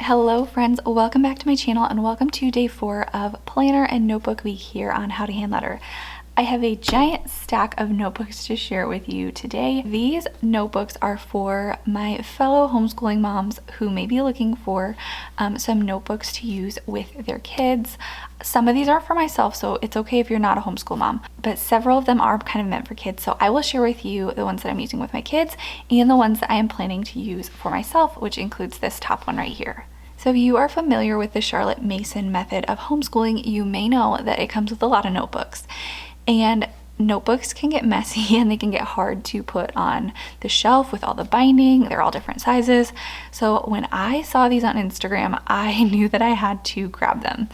Hello friends, welcome back to my channel and welcome to day 4 of Planner and Notebook Week here on How to Hand Letter. I have a giant stack of notebooks to share with you today. These notebooks are for my fellow homeschooling moms who may be looking for some notebooks to use with their kids. Some of these are for myself, so it's okay if you're not a homeschool mom, but several of them are kind of meant for kids. So I will share with you the ones that I'm using with my kids and the ones that I am planning to use for myself, which includes this top one right here. So if you are familiar with the Charlotte Mason method of homeschooling, you may know that it comes with a lot of notebooks. And notebooks can get messy and they can get hard to put on the shelf with all the binding. They're all different sizes. So when I saw these on Instagram, I knew that I had to grab them.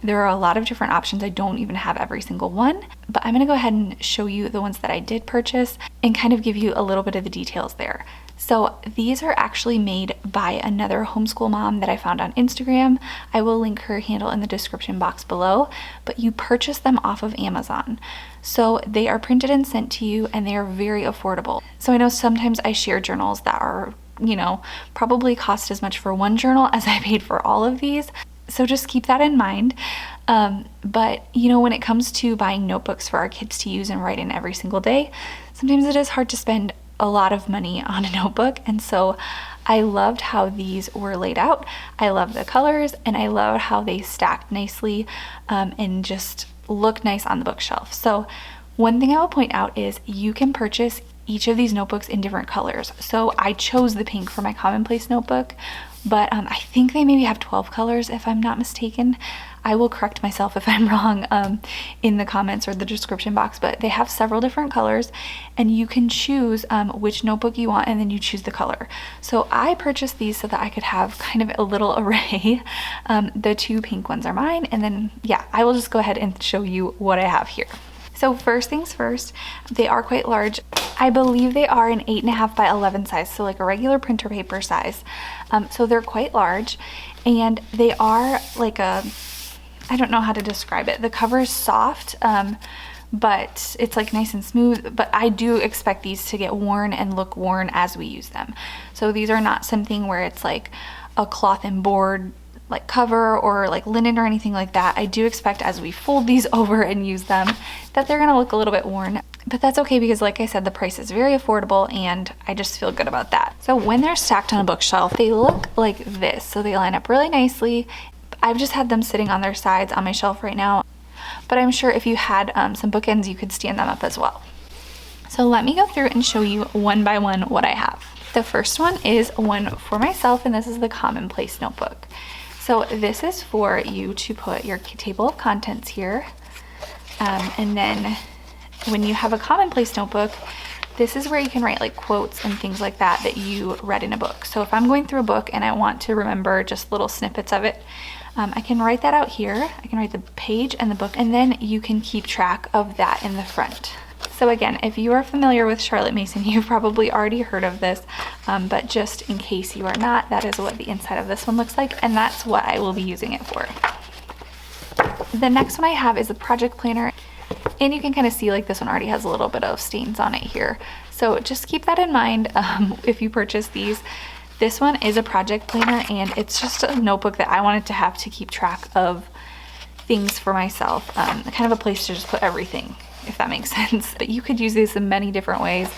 There are a lot of different options. I don't even have every single one, but I'm gonna go ahead and show you the ones that I did purchase and kind of give you a little bit of the details there. So these are actually made by another homeschool mom that I found on Instagram. I will link her handle in the description box below, but you purchase them off of Amazon. So they are printed and sent to you and they are very affordable. So I know sometimes I share journals that are, probably cost as much for one journal as I paid for all of these. So just keep that in mind. But when it comes to buying notebooks for our kids to use and write in every single day, sometimes it is hard to spend a lot of money on a notebook, and so I loved how these were laid out. I love the colors and I love how they stacked nicely and just look nice on the bookshelf. So one thing I will point out is you can purchase each of these notebooks in different colors. So I chose the pink for my Commonplace notebook, but I think they maybe have 12 colors if I'm not mistaken. I will correct myself if I'm wrong in the comments or the description box, but they have several different colors and you can choose which notebook you want and then you choose the color. So I purchased these so that I could have kind of a little array. The two pink ones are mine, and then I will just go ahead and show you what I have here. So first things first, they are quite large. I believe they are an 8.5 by 11 size, so like a regular printer paper size. So they're quite large and they are like I don't know how to describe it. The cover is soft, but it's like nice and smooth, but I do expect these to get worn and look worn as we use them. So these are not something where it's like a cloth and board like cover or like linen or anything like that. I do expect as we fold these over and use them that they're gonna look a little bit worn, but that's okay because like I said, the price is very affordable and I just feel good about that. So when they're stacked on a bookshelf, they look like this. So they line up really nicely. I've just had them sitting on their sides on my shelf right now, but I'm sure if you had some bookends, you could stand them up as well. So let me go through and show you one by one what I have. The first one is one for myself, and this is the Commonplace notebook. So this is for you to put your table of contents here. And then when you have a Commonplace notebook, this is where you can write like quotes and things like that that you read in a book. So if I'm going through a book and I want to remember just little snippets of it, I can write that out here. I can write the page and the book, and then you can keep track of that in the front. So again, if you are familiar with Charlotte Mason, you've probably already heard of this, but just in case you are not, that is what the inside of this one looks like, and that's what I will be using it for. The next one I have is a project planner, and you can kind of see like this one already has a little bit of stains on it here. So just keep that in mind if you purchase these. This one is a project planner, and it's just a notebook that I wanted to have to keep track of things for myself, kind of a place to just put everything, if that makes sense. But you could use these in many different ways.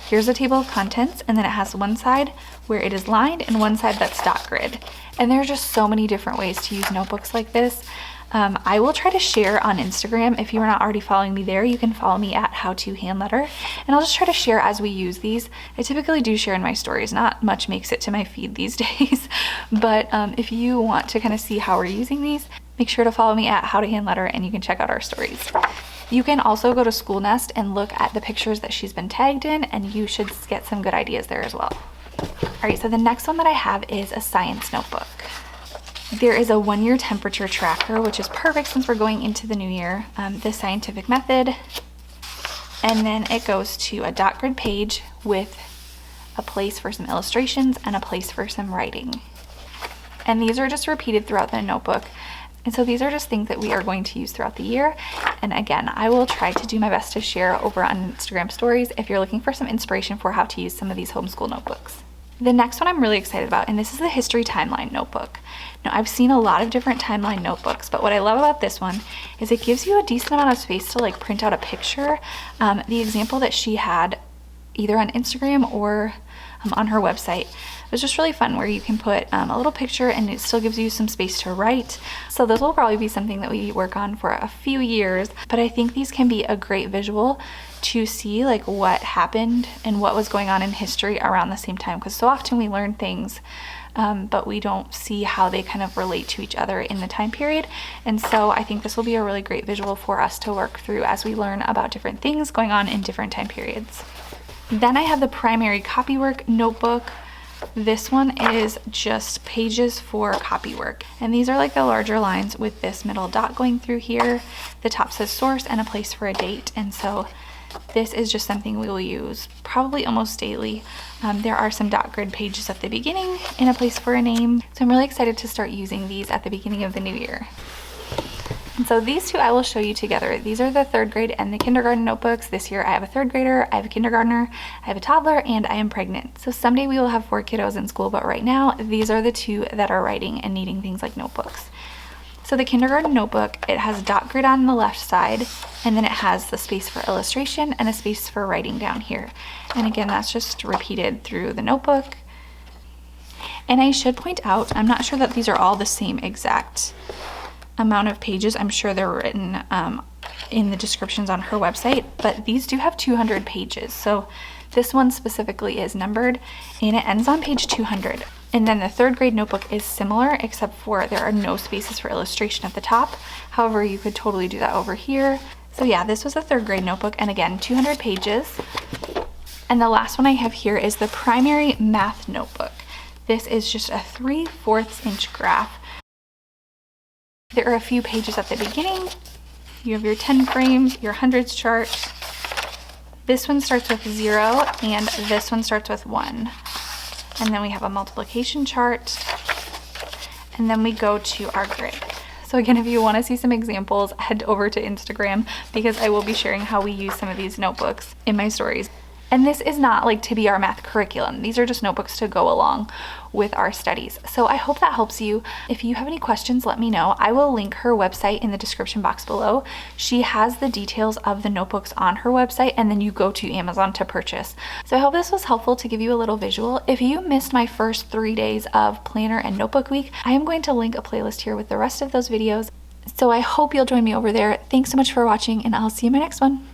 Here's a table of contents, and then it has one side where it is lined and one side that's dot grid. And there are just so many different ways to use notebooks like this. I will try to share on Instagram. If you are not already following me there, you can follow me at How to Hand Letter, and I'll just try to share as we use these. I typically do share in my stories. Not much makes it to my feed these days, but if you want to kind of see how we're using these, make sure to follow me at How to Hand Letter and you can check out our stories. You can also go to SchoolNest and look at the pictures that she's been tagged in, and you should get some good ideas there as well. All right, so the next one that I have is a science notebook. There is a 1-year temperature tracker, which is perfect since we're going into the new year, the scientific method. And then it goes to a dot grid page with a place for some illustrations and a place for some writing. And these are just repeated throughout the notebook. And so these are just things that we are going to use throughout the year. And again, I will try to do my best to share over on Instagram stories if you're looking for some inspiration for how to use some of these homeschool notebooks. The next one I'm really excited about, and this is the History Timeline Notebook. Now, I've seen a lot of different timeline notebooks, but what I love about this one is it gives you a decent amount of space to like print out a picture. The example that she had either on Instagram or on her website was just really fun, where you can put a little picture and it still gives you some space to write. So this will probably be something that we work on for a few years, but I think these can be a great visual to see like what happened and what was going on in history around the same time, because so often we learn things but we don't see how they kind of relate to each other in the time period. And so I think this will be a really great visual for us to work through as we learn about different things going on in different time periods. Then I have the Primary Copywork Notebook. This one is just pages for copywork, and these are like the larger lines with this middle dot going through here. The top says source and a place for a date, and so this is just something we will use probably almost daily. There are some dot grid pages at the beginning and a place for a name, so I'm really excited to start using these at the beginning of the new year. And so these two I will show you together. These are the 3rd grade and the kindergarten notebooks. This year I have a 3rd grader, I have a kindergartner, I have a toddler, and I am pregnant. So someday we will have 4 kiddos in school, but right now these are the 2 that are writing and needing things like notebooks. So the kindergarten notebook, it has dot grid on the left side, and then it has the space for illustration and a space for writing down here. And again, that's just repeated through the notebook. And I should point out, I'm not sure that these are all the same exact amount of pages. I'm sure they're written in the descriptions on her website, but these do have 200 pages. So this one specifically is numbered and it ends on page 200. And then the 3rd grade notebook is similar, except for there are no spaces for illustration at the top. However, you could totally do that over here. So yeah, this was the 3rd grade notebook, and again, 200 pages. And the last one I have here is the Primary Math Notebook. This is just a 3/4 inch graph. There are a few pages at the beginning. You have your 10 frames, your hundreds chart. This one starts with 0 and this one starts with 1. And then we have a multiplication chart. And then we go to our grid. So again, if you want to see some examples, head over to Instagram because I will be sharing how we use some of these notebooks in my stories. And this is not like to be our math curriculum. These are just notebooks to go along with our studies. So I hope that helps you. If you have any questions, let me know. I will link her website in the description box below. She has the details of the notebooks on her website, and then you go to Amazon to purchase. So I hope this was helpful to give you a little visual. If you missed my first 3 days of planner and notebook week, I am going to link a playlist here with the rest of those videos. So I hope you'll join me over there. Thanks so much for watching, and I'll see you in my next one.